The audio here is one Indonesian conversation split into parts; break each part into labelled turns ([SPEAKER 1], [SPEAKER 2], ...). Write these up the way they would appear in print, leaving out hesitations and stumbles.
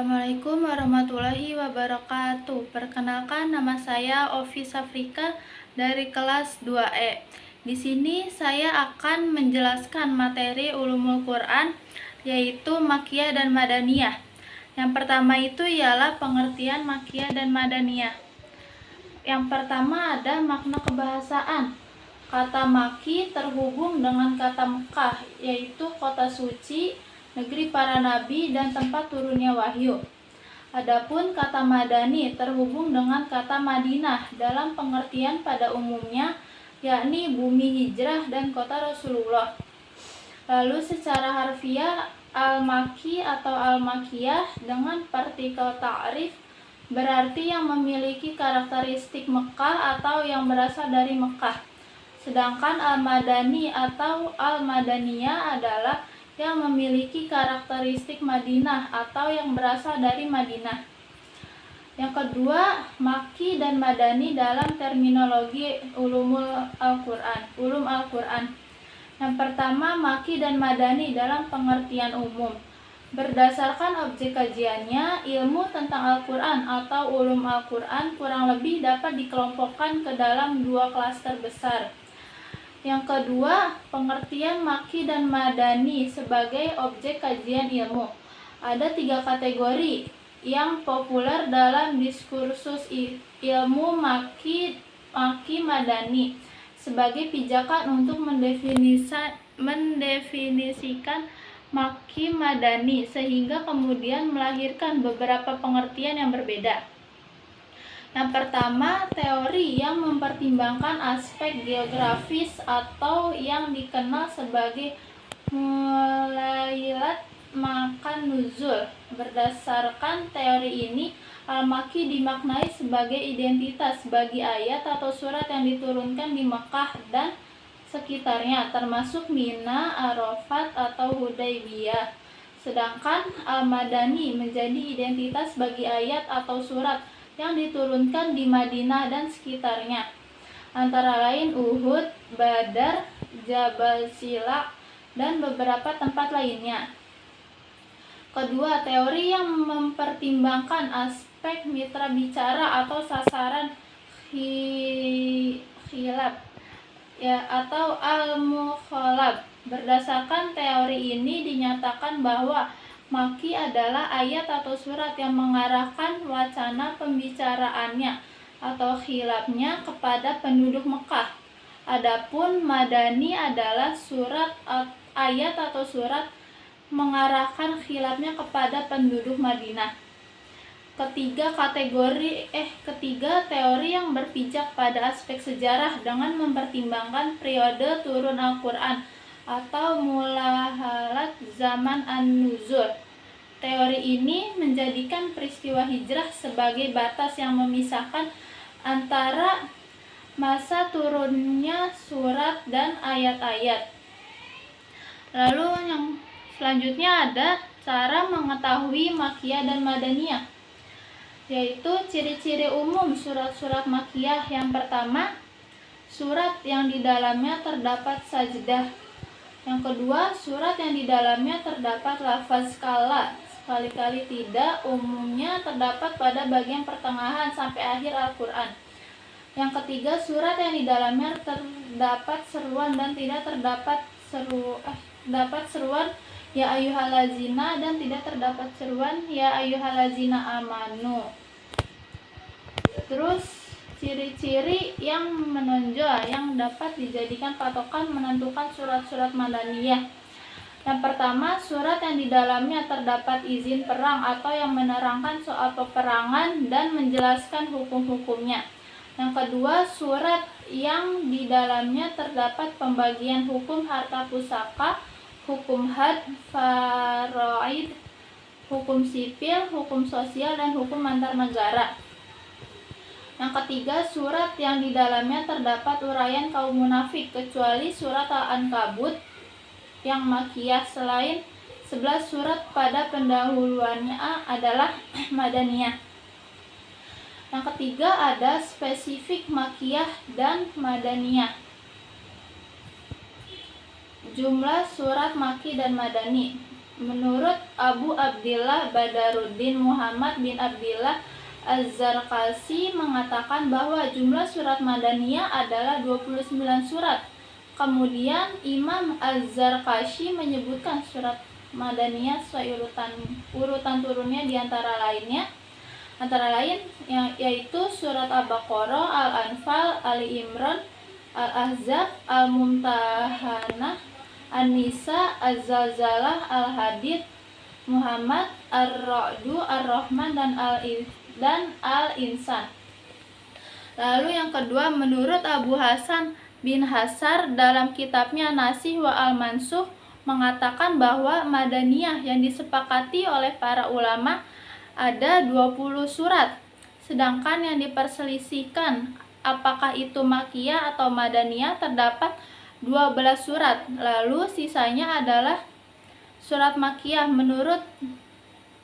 [SPEAKER 1] Assalamualaikum warahmatullahi wabarakatuh. Perkenalkan, nama saya Ovi Safrika dari kelas 2E. Di sini saya akan menjelaskan materi Ulumul Quran, yaitu Makkiyah dan Madaniyah. Yang pertama itu ialah pengertian Makkiyah dan Madaniyah. Yang pertama ada makna kebahasaan. Kata Makki terhubung dengan kata Mekah, yaitu kota suci, negeri para nabi, dan tempat turunnya wahyu. Adapun kata Madani terhubung dengan kata Madinah dalam pengertian pada umumnya, yakni bumi hijrah dan kota Rasulullah. Lalu secara harfiah, Al-Makki atau Al-Makkiyah dengan partikel ta'rif berarti yang memiliki karakteristik Mekah atau yang berasal dari Mekah. Sedangkan Al-Madani atau Al-Madaniyah adalah yang memiliki karakteristik Madinah atau yang berasal dari Madinah. Yang kedua, Makki dan Madani dalam terminologi ulum Al-Quran. Yang pertama, Makki dan Madani dalam pengertian umum. Berdasarkan objek kajiannya, ilmu tentang Al-Quran atau ulum Al-Quran kurang lebih dapat dikelompokkan ke dalam dua klaster besar. Yang kedua, pengertian Makki dan Madani sebagai objek kajian ilmu. Ada 3 kategori yang populer dalam diskursus ilmu Makki Madani sebagai pijakan untuk mendefinisikan Makki Madani, sehingga kemudian melahirkan beberapa pengertian yang berbeda. Yang pertama, teori yang mempertimbangkan aspek geografis atau yang dikenal sebagai mulailat makan nuzul. Berdasarkan teori ini, Al-Makki dimaknai sebagai identitas bagi ayat atau surat yang diturunkan di Makkah dan sekitarnya, termasuk Mina, Arafat, atau Hudaybiyah. Sedangkan Al-Madani menjadi identitas bagi ayat atau surat yang diturunkan di Madinah dan sekitarnya, antara lain Uhud, Badar, Jabal Sila, dan beberapa tempat lainnya. Kedua, teori yang mempertimbangkan aspek mitra bicara atau sasaran khilaf atau al-mukhalaf. Berdasarkan teori ini dinyatakan bahwa Makki adalah ayat atau surat yang mengarahkan wacana pembicaraannya atau khilafnya kepada penduduk Mekah. Adapun Madani adalah ayat atau surat mengarahkan khilafnya kepada penduduk Madinah. Ketiga, teori yang berpijak pada aspek sejarah dengan mempertimbangkan periode turun Al-Quran atau mulahalat zaman an-nuzul. Teori ini menjadikan peristiwa hijrah sebagai batas yang memisahkan antara masa turunnya surat dan ayat-ayat. Lalu yang selanjutnya ada cara mengetahui Makkiyah dan Madaniyah, yaitu ciri-ciri umum surat-surat Makkiyah. Yang pertama, surat yang di dalamnya terdapat sajdah. Yang kedua, surat yang di dalamnya terdapat lafaz kala, sekali-kali tidak, umumnya terdapat pada bagian pertengahan sampai akhir Al-Quran. Yang ketiga, surat yang di dalamnya terdapat seruan dan tidak terdapat seruan ya ayyuhallazina dan tidak terdapat seruan ya ayyuhallazina amanu. Terus ciri-ciri yang menonjol yang dapat dijadikan patokan menentukan surat-surat Madaniyah. Yang pertama, surat yang di dalamnya terdapat izin perang atau yang menerangkan soal peperangan dan menjelaskan hukum-hukumnya. Yang kedua, surat yang di dalamnya terdapat pembagian hukum harta pusaka, hukum had, faraid, hukum sipil, hukum sosial, dan hukum antar negara. Yang ketiga, surat yang di dalamnya terdapat uraian kaum munafik kecuali surat Al-Ankabut yang Makkiyah. Selain 11 surat pada pendahuluannya adalah Madaniyah. Yang ketiga, ada spesifik Makkiyah dan Madaniyah. Jumlah surat Makki dan Madani. Menurut Abu Abdillah Badaruddin Muhammad bin Abdillah Az-Zarqasi mengatakan bahwa jumlah surat Madaniyah adalah 29 surat. Kemudian Imam Az-Zarqashi menyebutkan surat Madaniyah sesuai urutan turunnya antara lain yaitu surat Al-Baqarah, Al-Anfal, Ali Imran, Al-Ahzab, Al-Mumtahanah, An-Nisa, Az-Zalzalah, Al-Hadid, Muhammad, Ar-Ra'du, Ar-Rahman, dan Al-Insan. Lalu yang kedua, menurut Abu Hasan bin Hasar dalam kitabnya Nasih wa Al-Mansukh mengatakan bahwa Madaniyah yang disepakati oleh para ulama ada 20 surat. Sedangkan yang diperselisihkan apakah itu Makkiyah atau Madaniyah terdapat 12 surat. Lalu sisanya adalah surat Makkiyah menurut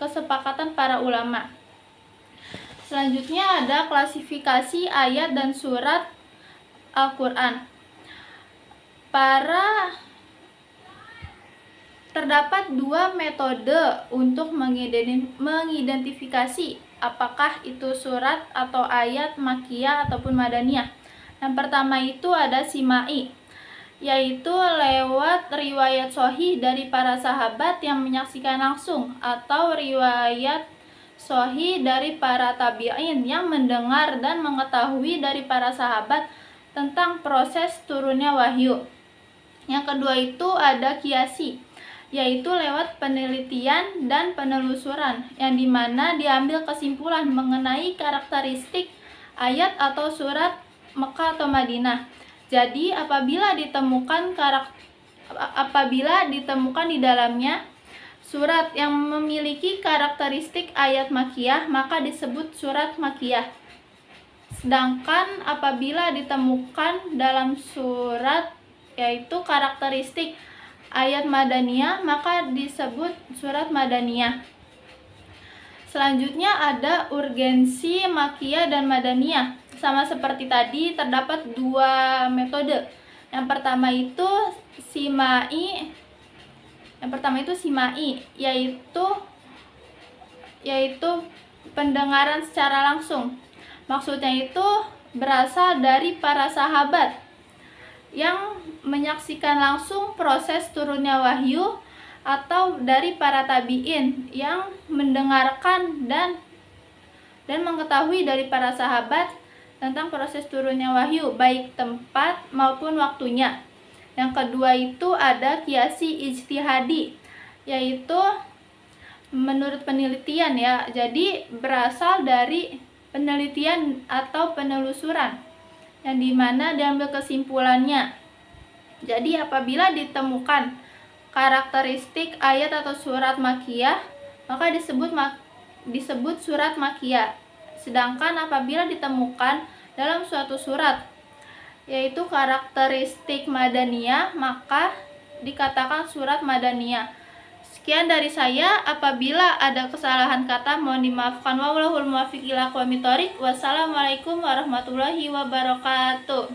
[SPEAKER 1] kesepakatan para ulama. Selanjutnya ada klasifikasi ayat dan surat Al-Quran. Terdapat dua metode untuk mengidentifikasi apakah itu surat atau ayat Makkiyah ataupun Madaniyah. Yang pertama itu ada simai, yaitu lewat riwayat sahih dari para sahabat yang menyaksikan langsung, atau riwayat sahih dari para tabi'in yang mendengar dan mengetahui dari para sahabat tentang proses turunnya wahyu. Yang kedua itu ada kiasi, yaitu lewat penelitian dan penelusuran, yang dimana diambil kesimpulan mengenai karakteristik ayat atau surat Mekah atau Madinah. Jadi apabila ditemukan di dalamnya surat yang memiliki karakteristik ayat Makkiyah, maka disebut surat Makkiyah. Sedangkan apabila ditemukan dalam surat yaitu karakteristik ayat Madaniyah, maka disebut surat Madaniyah. Selanjutnya ada urgensi Makkiyah dan Madaniyah. Sama seperti tadi, terdapat dua metode. Yang pertama itu simai, yaitu pendengaran secara langsung. Maksudnya itu berasal dari para sahabat yang menyaksikan langsung proses turunnya wahyu, atau dari para tabi'in yang mendengarkan dan mengetahui dari para sahabat tentang proses turunnya wahyu, baik tempat maupun waktunya. Yang kedua itu ada kiasi ijtihadi, yaitu menurut penelitian ya. Jadi berasal dari penelitian atau penelusuran, yang dimana diambil kesimpulannya. Jadi apabila ditemukan karakteristik ayat atau surat Makkiyah, maka disebut surat Makkiyah. Sedangkan apabila ditemukan dalam suatu surat yaitu karakteristik Madaniyah, maka dikatakan surat Madaniyah. Sekian dari saya. Apabila ada kesalahan kata mohon dimaafkan. Wallahul muwaffiq ila aqwamit thoriq. Wassalamualaikum warahmatullahi wabarakatuh.